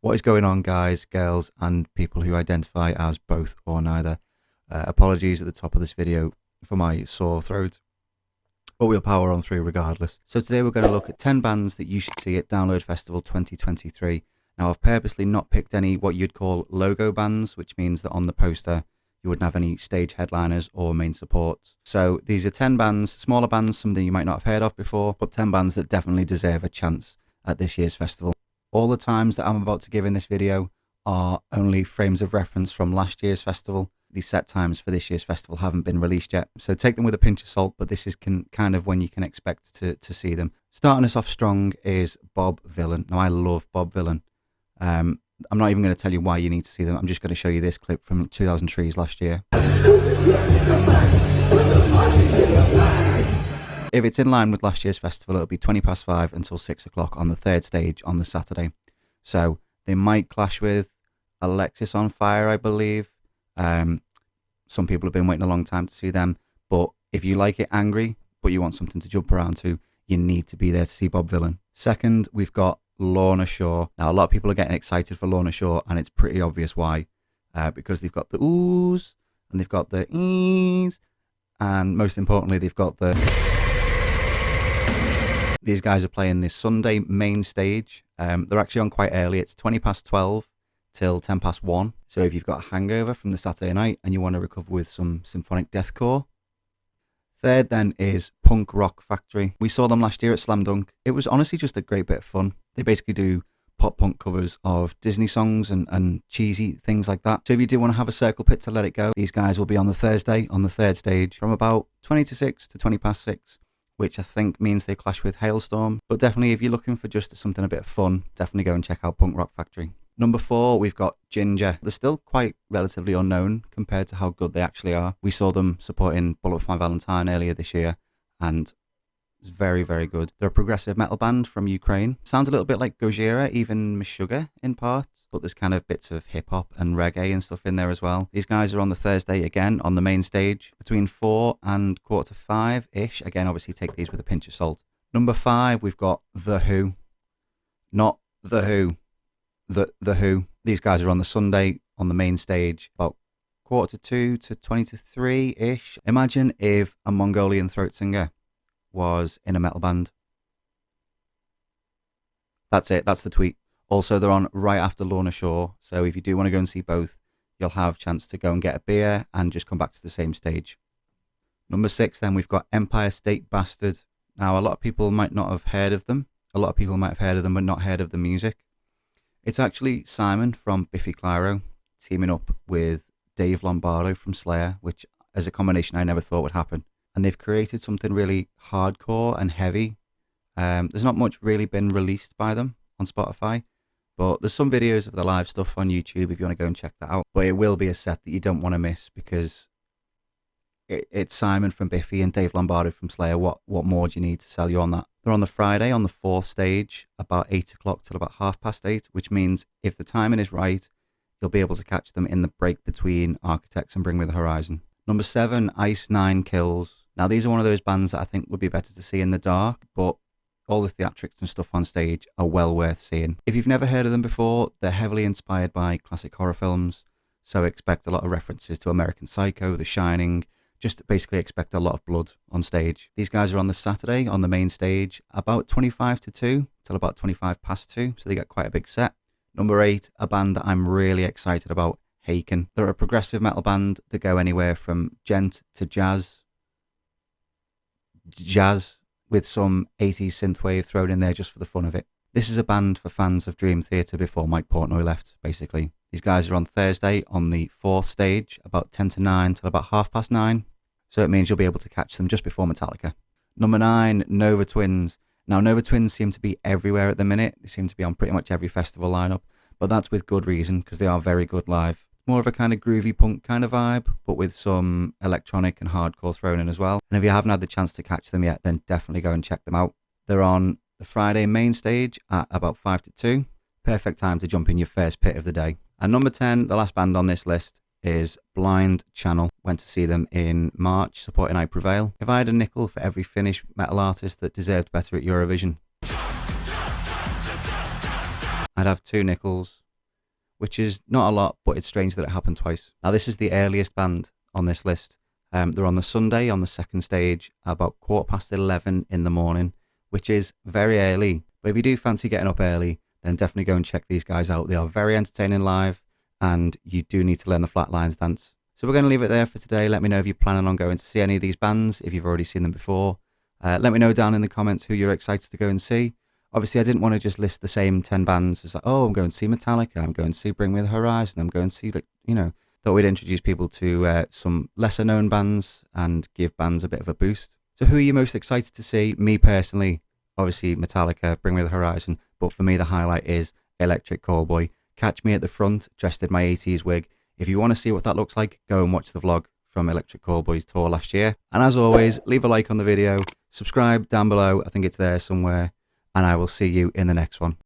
What is going on, guys, girls, and people who identify as both or neither? Apologies at the top of this video for my sore throat, but we'll power on through regardless. So today we're going to look at 10 bands that you should see at Download Festival 2023. Now, I've purposely not picked any what you'd call logo bands, which means that on the poster you wouldn't have any stage headliners or main supports. So these are 10 bands, smaller bands, some that you might not have heard of before, but 10 bands that definitely deserve a chance at this year's festival. All the times that I'm about to give in this video are only frames of reference from last year's festival. These set times for this year's festival haven't been released yet, so take them with a pinch of salt, but this is kind of when you can expect to see them. Starting us off strong is Bob Vylan. Now, I love Bob Vylan. I'm not even going to tell you why you need to see them. I'm just going to show you this clip from 2000 Trees last year. If it's in line with last year's festival, it'll be 5:20 until 6 o'clock on the third stage on the Saturday. So they might clash with Alexis on Fire, I believe. Some people have been waiting a long time to see them. But if you like it angry, but you want something to jump around to, you need to be there to see Bob Vylan. Second, we've got Lorna Shore. Now, a lot of people are getting excited for Lorna Shore, and it's pretty obvious why. Because they've got the oohs, and they've got the ees, and most importantly, they've got the... These guys are playing this Sunday main stage. They're actually on quite early. It's 12:20 till 1:10. So if you've got a hangover from the Saturday night and you want to recover with some symphonic deathcore. Third then is Punk Rock Factory. We saw them last year at Slam Dunk. It was honestly just a great bit of fun. They basically do pop punk covers of Disney songs and cheesy things like that. So if you do want to have a circle pit to let it go, these guys will be on the Thursday on the third stage from about 20 to 6 to 6, which I think means they clash with Hailstorm. But definitely, if you're looking for just something a bit of fun, definitely go and check out Punk Rock Factory. Number 4, we've got Ginger. They're still quite relatively unknown compared to how good they actually are. We saw them supporting Bullet for My Valentine earlier this year, and it's very, very good. They're a progressive metal band from Ukraine. Sounds a little bit like Gojira, even Meshuggah in parts, but there's kind of bits of hip-hop and reggae and stuff in there as well. These guys are on the Thursday again on the main stage between 4 and 4:45-ish. Again, obviously take these with a pinch of salt. Number 5, we've got The Who. Not The Who. The Who. These guys are on the Sunday on the main stage about 1:45 to 3:20-ish. Imagine if a Mongolian throat singer was in a metal band. That's it. That's the tweet. Also, they're on right after Lorna Shore, so if you do want to go and see both, you'll have a chance to go and get a beer and just come back to the same stage. Number 6, then, we've got Empire State Bastard. Now, a lot of people might not have heard of them. A lot of people might have heard of them but not heard of the music. It's actually Simon from Biffy Clyro teaming up with Dave Lombardo from Slayer, which as a combination I never thought would happen. And they've created something really hardcore and heavy. There's not much really been released by them on Spotify, but there's some videos of the live stuff on YouTube if you want to go and check that out. But it will be a set that you don't want to miss because it's Simon from Biffy and Dave Lombardo from Slayer. What more do you need to sell you on that? They're on the Friday on the 4th stage, about 8 o'clock till about 8:30, which means if the timing is right, you'll be able to catch them in the break between Architects and Bring Me the Horizon. Number 7, Ice Nine Kills. Now, these are one of those bands that I think would be better to see in the dark, but all the theatrics and stuff on stage are well worth seeing. If you've never heard of them before, they're heavily inspired by classic horror films, so expect a lot of references to American Psycho, The Shining. Just basically expect a lot of blood on stage. These guys are on the Saturday on the main stage, about 2 till about 2, so they get quite a big set. Number 8, a band that I'm really excited about, Haken. They're a progressive metal band that go anywhere from gent to jazz with some 80s synthwave thrown in there just for the fun of it. This is a band for fans of Dream Theater before Mike Portnoy left, basically. These guys are on Thursday on the 4th stage, about 10 to 9 till about 9:30. So it means you'll be able to catch them just before Metallica. Number 9, Nova Twins. Now, Nova Twins seem to be everywhere at the minute. They seem to be on pretty much every festival lineup, but that's with good reason because they are very good live. More of a kind of groovy punk kind of vibe, but with some electronic and hardcore thrown in as well. And if you haven't had the chance to catch them yet, then definitely go and check them out. They're on the Friday main stage at about 5 to 2. Perfect time to jump in your first pit of the day. And number 10, the last band on this list, is Blind Channel. Went to see them in March, supporting I Prevail. If I had a nickel for every Finnish metal artist that deserved better at Eurovision, I'd have 2 nickels which is not a lot, but it's strange that it happened twice. Now, this is the earliest band on this list. They're on the Sunday on the second stage, about 11:15 in the morning, which is very early. But if you do fancy getting up early, then definitely go and check these guys out. They are very entertaining live, and you do need to learn the Flatlines dance. So we're going to leave it there for today. Let me know if you're planning on going to see any of these bands, if you've already seen them before. Let me know down in the comments who you're excited to go and see. Obviously, I didn't want to just list the same 10 bands. It's like, oh, I'm going to see Metallica, I'm going to see Bring Me the Horizon, I'm going to see, thought we'd introduce people to some lesser known bands and give bands a bit of a boost. So who are you most excited to see? Me personally, obviously Metallica, Bring Me the Horizon, but for me the highlight is Electric Callboy. Catch me at the front, dressed in my 80s wig. If you want to see what that looks like, go and watch the vlog from Electric Callboy's tour last year. And as always, leave a like on the video, subscribe down below, I think it's there somewhere, and I will see you in the next one.